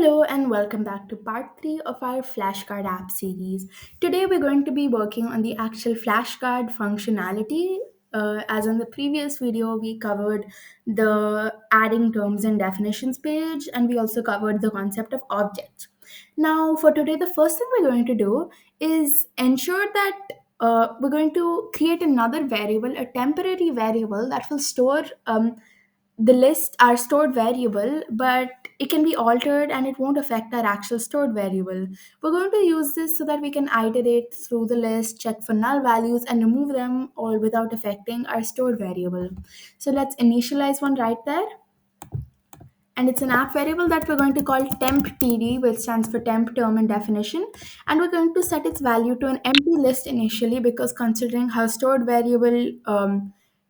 Hello and welcome back to part 3 of our flashcard app series. Today we're going to be working on the actual flashcard functionality. As in the previous video, we covered the adding terms and definitions page, and we also covered the concept of objects. Now, for today, the first thing we're going to do is ensure that we're going to create another variable, a temporary variable that will store the lists are stored variable, but it can be altered and it won't affect our actual stored variable. We're going to use this so that we can iterate through the list, check for null values, and remove them all without affecting our stored variable. So let's initialize one right there. And it's an app variable that we're going to call temp_td, which stands for temp term and definition. And we're going to set its value to an empty list initially, because considering how stored variable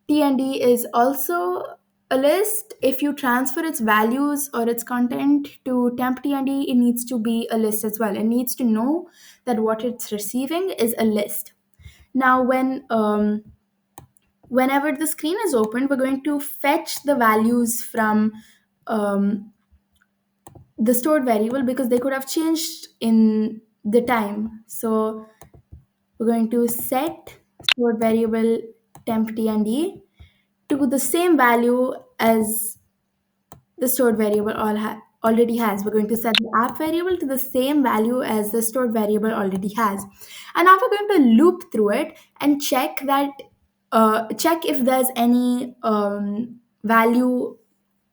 tnd is also a list, if you transfer its values or its content to temp tnd, it needs to be a list as well. It needs to know that what it's receiving is a list. Now whenever the screen is opened, we're going to fetch the values from um, the stored variable, because they could have changed in the time. So we're going to set stored variable temp tnd to the same value as the stored variable already has. We're going to set the app variable to the same value as the stored variable already has. And now we're going to loop through it and check if there's any value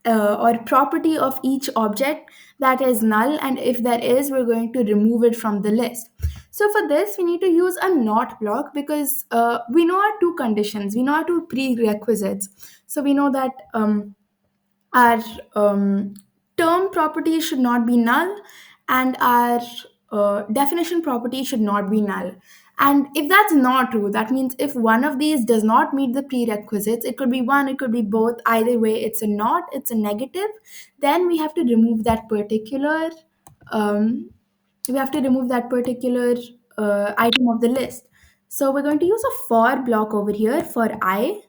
or property of each object that is null, and if there is, we're going to remove it from the list. So for this we need to use a not block, because we know our two conditions, we know our two prerequisites. So we know that our term property should not be null, and our definition property should not be null. And if that's not true, that means if one of these does not meet the prerequisites, it could be one, it could be both, either way it's a not, it's a negative, then um, we have to remove that particular item of the list. So we're going to use a for block over here for I.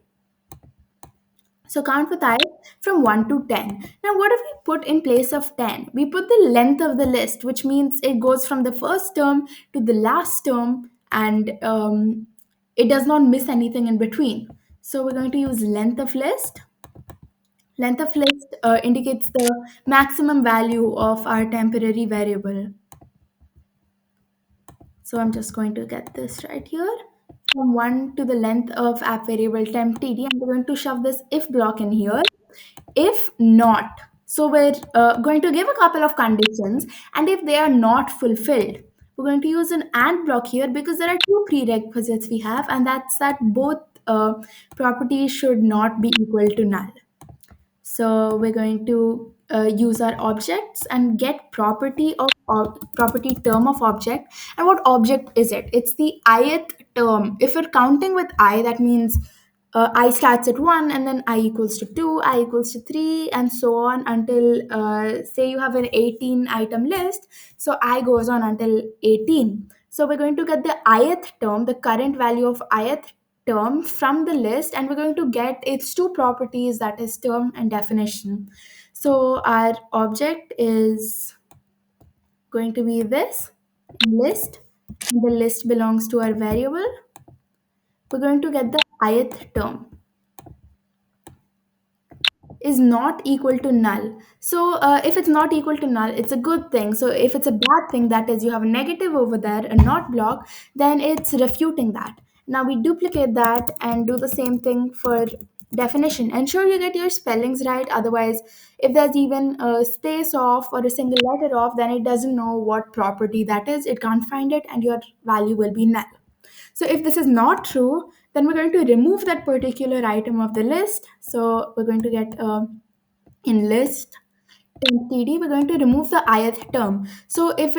So count with I from 1 to 10. Now, what if we put in place of 10? We put the length of the list, which means it goes from the first term to the last term, and it does not miss anything in between. So we're going to use length of list. Length of list indicates the maximum value of our temporary variable. So I'm just going to get this right here. From 1 to the length of app variable temp td, I'm going to shove this if block in here. If not, so we're going to give a couple of conditions, and if they are not fulfilled, we're going to use an and block here, because there are two prerequisites we have, and that's that both properties should not be equal to null. So we're going to use our objects and get property term of object. And what object is it? It's the ith term. If we're counting with I, that means I starts at 1, and then I equals to 2, I equals to 3, and so on until, say you have an 18 item list. So I goes on until 18. So we're going to get the ith term, the current value of ith term from the list, and we're going to get its two properties, that is term and definition. So our object is going to be this list. The list belongs to our variable. We're going to get the ith term is not equal to null. So if it's not equal to null, it's a good thing. So if it's a bad thing, that is you have a negative over there, a not block, then it's refuting that. Now we duplicate that and do the same thing for definition. Ensure you get your spellings right. Otherwise, if there's even a space off or a single letter off, then it doesn't know what property that is. It can't find it, and your value will be null. So if this is not true, then we're going to remove that particular item of the list. So we're going to get in list temp td, we're going to remove the ith term. So if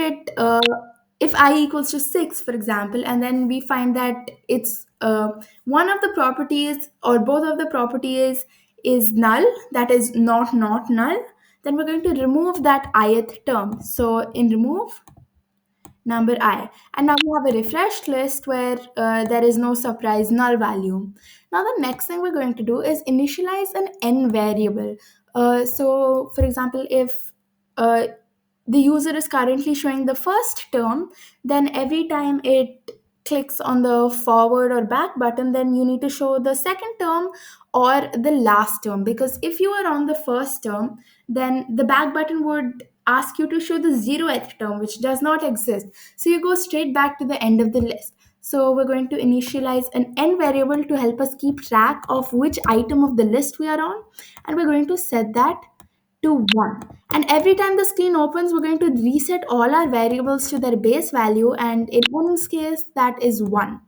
I equals to 6, for example, and then we find that it's one of the properties or both of the properties is null, that is not null, then we're going to remove that ith term. So in remove number I. And now we have a refreshed list where there is no surprise null value. Now the next thing we're going to do is initialize an n variable. So for example, if uh, the user is currently showing the first term, then every time it clicks on the forward or back button, then you need to show the second term or the last term. Because if you are on the first term, then the back button would ask you to show the 0th term, which does not exist. So you go straight back to the end of the list. So we're going to initialize an n variable to help us keep track of which item of the list we are on. And we're going to set that to 1. And every time the screen opens, we're going to reset all our variables to their base value. And in one's case, that is 1.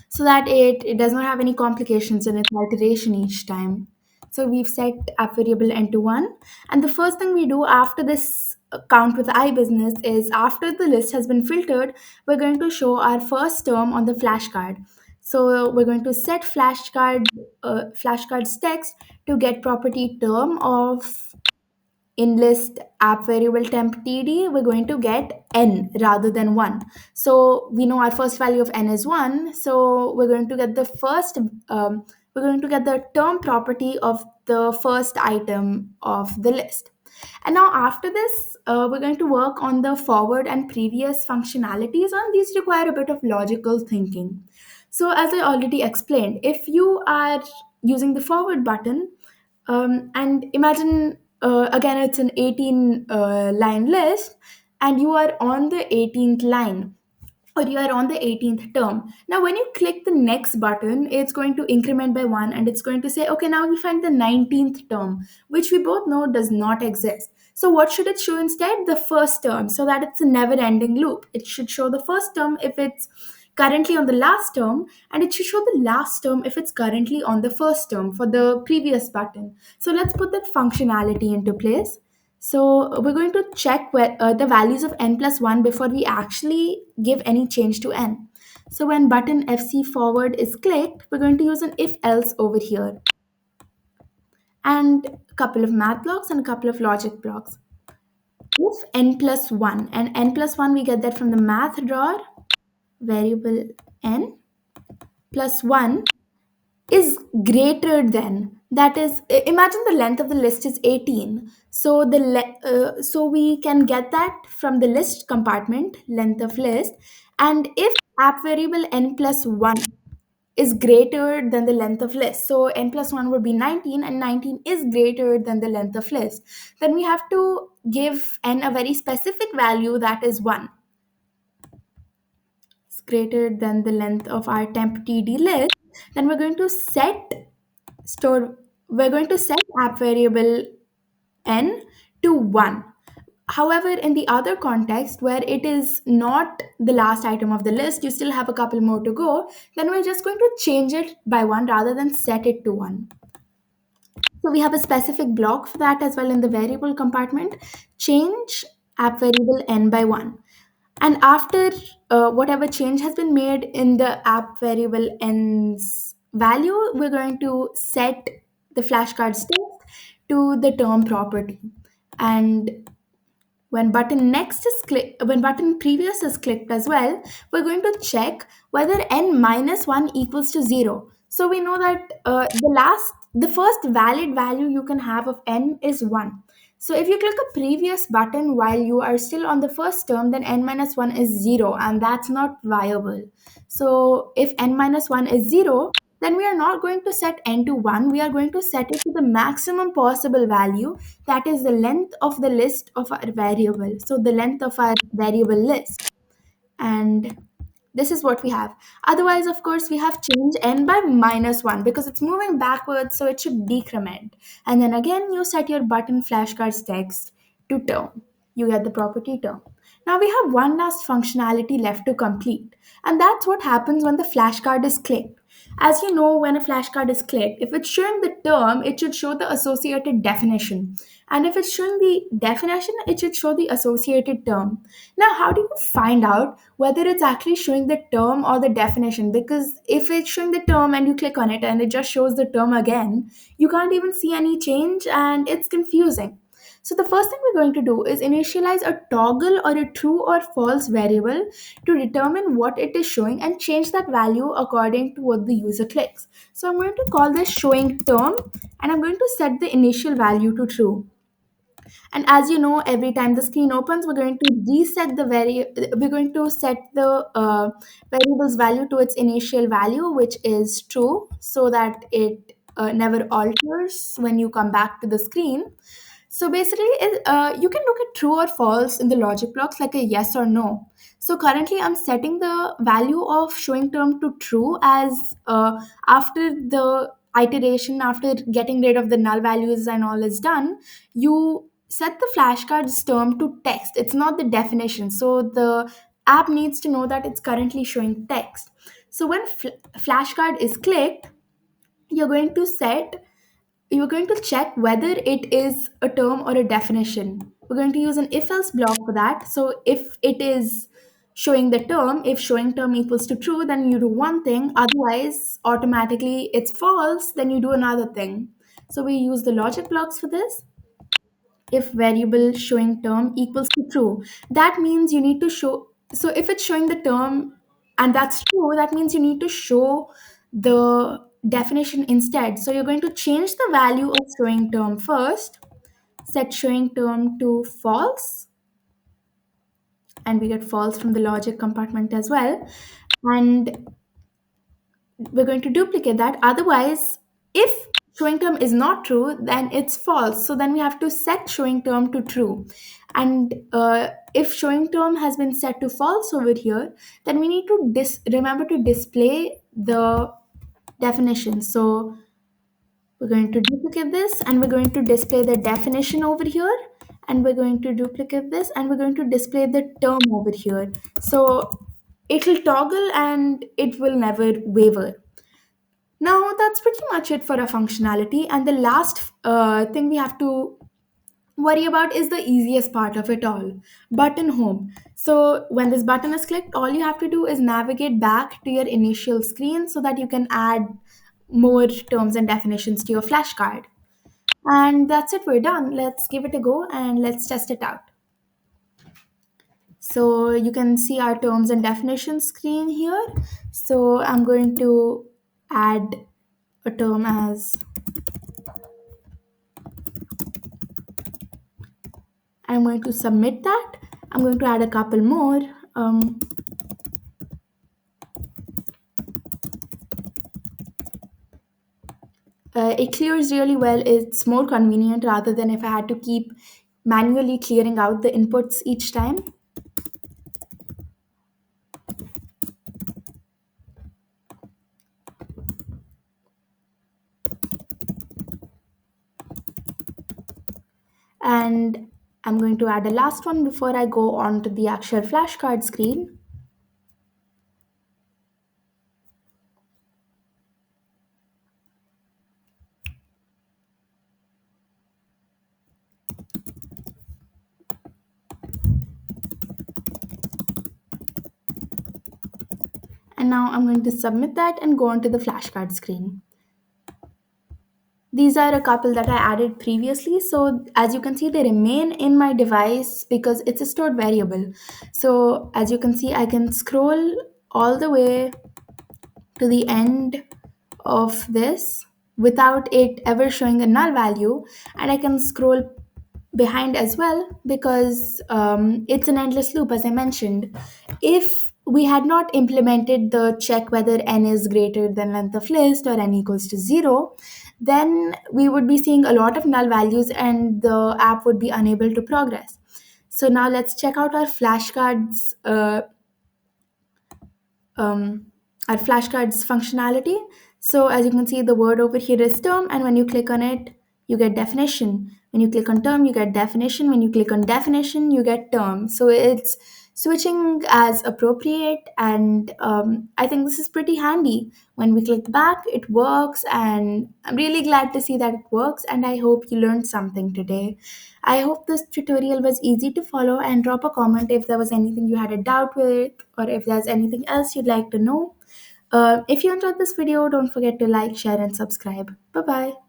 So that it does not have any complications in its iteration each time. So we've set app variable n to 1. And the first thing we do after this count with iBusiness is after the list has been filtered, we're going to show our first term on the flashcard. So we're going to set flashcard's text to get property term of in list app variable temp td, we're going to get n rather than 1. So we know our first value of n is 1, so we're going to get the first we're going to get the term property of the first item of the list. And now after this, we're going to work on the forward and previous functionalities, and these require a bit of logical thinking. So as I already explained, if you are using the forward button, and imagine again it's an 18 line list, and you are on the 18th line, or you are on the 18th term. Now, when you click the next button, it's going to increment by 1, and it's going to say, okay, now we find the 19th term, which we both know does not exist. So, what should it show instead? The first term, so that it's a never ending loop. It should show the first term if it's currently on the last term, and it should show the last term if it's currently on the first term for the previous button. So, let's put that functionality into place. So we're going to check the values of n plus 1 before we actually give any change to n. So when button FC forward is clicked, we're going to use an if else over here, and a couple of math blocks and a couple of logic blocks. If n plus 1, and n plus 1 we get that from the math drawer, variable n plus 1 is greater than, that is, imagine the length of the list is 18, so so we can get that from the list compartment, length of list. And if app variable n plus 1 is greater than the length of list, so n plus 1 would be 19, and 19 is greater than the length of list, then we have to give n a very specific value, that is 1. It's greater than the length of our temp td list. Then store we're going to set app variable n to 1. However, in the other context where it is not the last item of the list, you still have a couple more to go, then we're just going to change it by 1 rather than set it to 1. So we have a specific block for that as well in the variable compartment. Change app variable n by 1. And after whatever change has been made in the app variable n's value, we're going to set the flashcard text to the term property. And when button previous is clicked as well, we're going to check whether n minus 1 equals to 0. So we know that the first valid value you can have of n is 1. So if you click a previous button while you are still on the first term, then n minus 1 is 0, and that's not viable. So if n minus 1 is 0, then we are not going to set n to 1. We are going to set it to the maximum possible value, that is the length of the list of our variable. So the length of our variable list. And this is what we have. Otherwise, of course, we have change n by minus 1 because it's moving backwards, so it should decrement. And then again, you set your button flashcards text to term. You get the property term. Now we have one last functionality left to complete, and that's what happens when the flashcard is clicked. As you know, when a flashcard is clicked, if it's showing the term, it should show the associated definition. And if it's showing the definition, it should show the associated term. Now, how do you find out whether it's actually showing the term or the definition? Because if it's showing the term and you click on it and it just shows the term again, you can't even see any change and it's confusing. So the first thing we're going to do is initialize a toggle or a true or false variable to determine what it is showing and change that value according to what the user clicks. So I'm going to call this showing term, and I'm going to set the initial value to true. And as you know, every time the screen opens, we're going to set the variable's value to its initial value, which is true, so that it never alters when you come back to the screen. So basically, you can look at true or false in the logic blocks like a yes or no. So currently, I'm setting the value of showing term to true, as after the iteration, after getting rid of the null values and all is done, you set the flashcards term to text. It's not the definition. So the app needs to know that it's currently showing text. So when flashcard is clicked, you're going to set you're going to check whether it is a term or a definition. We're going to use an if else block for that. So if it is showing the term, if showing term equals to true, then you do one thing. Otherwise, automatically it's false, then you do another thing. So we use the logic blocks for this. If variable showing term equals to true, that means you need to show. So if it's showing the term and that's true, that means you need to show the definition instead. So you're going to change the value of showing term first, set showing term to false, and we get false from the logic compartment as well. And we're going to duplicate that. Otherwise, if showing term is not true, then it's false. So then we have to set showing term to true. And if showing term has been set to false over here, then we need to remember to display the definition. So we're going to duplicate this and we're going to display the definition over here. And we're going to duplicate this and we're going to display the term over here. So it will toggle and it will never waver. Now, that's pretty much it for a functionality. And the last thing we have to worry about is the easiest part of it all, button home. So, when this button is clicked, all you have to do is navigate back to your initial screen so that you can add more terms and definitions to your flashcard. And that's it, we're done. Let's give it a go and let's test it out. So, you can see our terms and definitions screen here. So, I'm going to add a term as I'm going to submit that. I'm going to add a couple more. It clears really well. It's more convenient rather than if I had to keep manually clearing out the inputs each time. And I'm going to add a last one before I go on to the actual flashcard screen. And now I'm going to submit that and go on to the flashcard screen. These are a couple that I added previously. So as you can see, they remain in my device because it's a stored variable. So as you can see, I can scroll all the way to the end of this without it ever showing a null value, and I can scroll behind as well because it's an endless loop, as I mentioned. If we had not implemented the check whether n is greater than length of list or n equals to 0, then we would be seeing a lot of null values and the app would be unable to progress. So now let's check out um, our flashcards functionality. So as you can see, the word over here is term, and when you click on it, you get definition. When you click on term, you get definition. When you click on definition, you get term. So it's switching as appropriate, and I think this is pretty handy. When we click back, it works, and I'm really glad to see that it works, and I hope you learned something today. I hope this tutorial was easy to follow, and drop a comment if there was anything you had a doubt with or if there's anything else you'd like to know. If you enjoyed this video, don't forget to like, share, and subscribe. Bye bye.